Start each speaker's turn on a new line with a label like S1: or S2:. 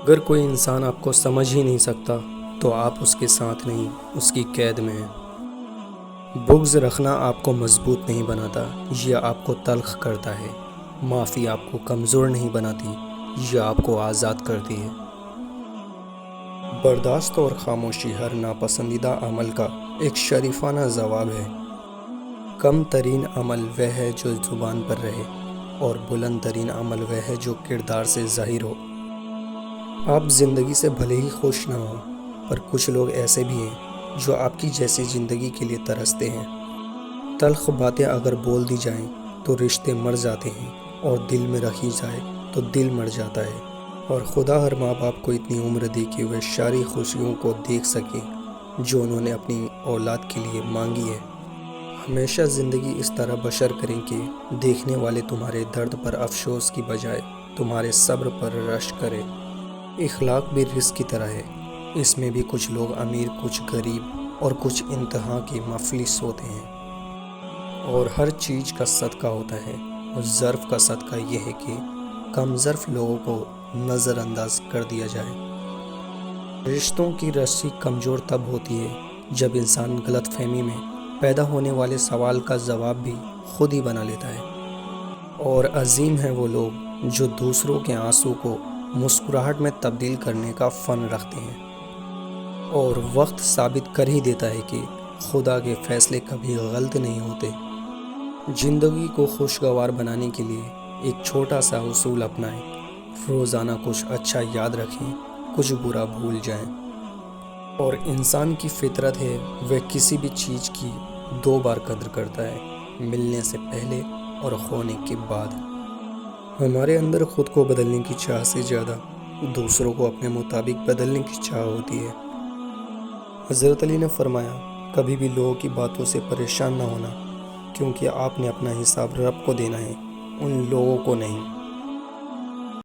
S1: اگر کوئی انسان آپ کو سمجھ ہی نہیں سکتا تو آپ اس کے ساتھ نہیں، اس کی قید میں ہیں۔ بغض رکھنا آپ کو مضبوط نہیں بناتا، یہ آپ کو تلخ کرتا ہے۔ معافی آپ کو کمزور نہیں بناتی، یہ آپ کو آزاد کرتی ہے۔ برداشت اور خاموشی ہر ناپسندیدہ عمل کا ایک شریفانہ جواب ہے۔ کم ترین عمل وہ ہے جو زبان پر رہے، اور بلند ترین عمل وہ ہے جو کردار سے ظاہر ہو۔ آپ زندگی سے بھلے ہی خوش نہ ہوں، پر کچھ لوگ ایسے بھی ہیں جو آپ کی جیسی زندگی کے لیے ترستے ہیں۔ تلخ باتیں اگر بول دی جائیں تو رشتے مر جاتے ہیں، اور دل میں رکھی جائے تو دل مر جاتا ہے۔ اور خدا ہر ماں باپ کو اتنی عمر دے کہ وہ ساری خوشیوں کو دیکھ سکیں جو انہوں نے اپنی اولاد کے لیے مانگی ہے۔ ہمیشہ زندگی اس طرح بسر کریں کہ دیکھنے والے تمہارے درد پر افسوس کی بجائے تمہارے صبر پر رشک کرے۔ اخلاق بھی رزق کی طرح ہے، اس میں بھی کچھ لوگ امیر، کچھ غریب اور کچھ انتہا کے مفلس ہوتے ہیں۔ اور ہر چیز کا صدقہ ہوتا ہے، اور ظرف کا صدقہ یہ ہے کہ کم ظرف لوگوں کو نظر انداز کر دیا جائے۔ رشتوں کی رسی کمزور تب ہوتی ہے جب انسان غلط فہمی میں پیدا ہونے والے سوال کا جواب بھی خود ہی بنا لیتا ہے۔ اور عظیم ہیں وہ لوگ جو دوسروں کے آنسو کو مسکراہٹ میں تبدیل کرنے کا فن رکھتے ہیں۔ اور وقت ثابت کر ہی دیتا ہے کہ خدا کے فیصلے کبھی غلط نہیں ہوتے۔ زندگی کو خوشگوار بنانے کے لیے ایک چھوٹا سا اصول اپنائیں: روزانہ کچھ اچھا یاد رکھیں، کچھ برا بھول جائیں۔ اور انسان کی فطرت ہے وہ کسی بھی چیز کی دو بار قدر کرتا ہے، ملنے سے پہلے اور کھونے کے بعد۔ ہمارے اندر خود کو بدلنے کی چاہ سے زیادہ دوسروں کو اپنے مطابق بدلنے کی چاہ ہوتی ہے۔ حضرت علی نے فرمایا، کبھی بھی لوگوں کی باتوں سے پریشان نہ ہونا، کیونکہ آپ نے اپنا حساب رب کو دینا ہے، ان لوگوں کو نہیں۔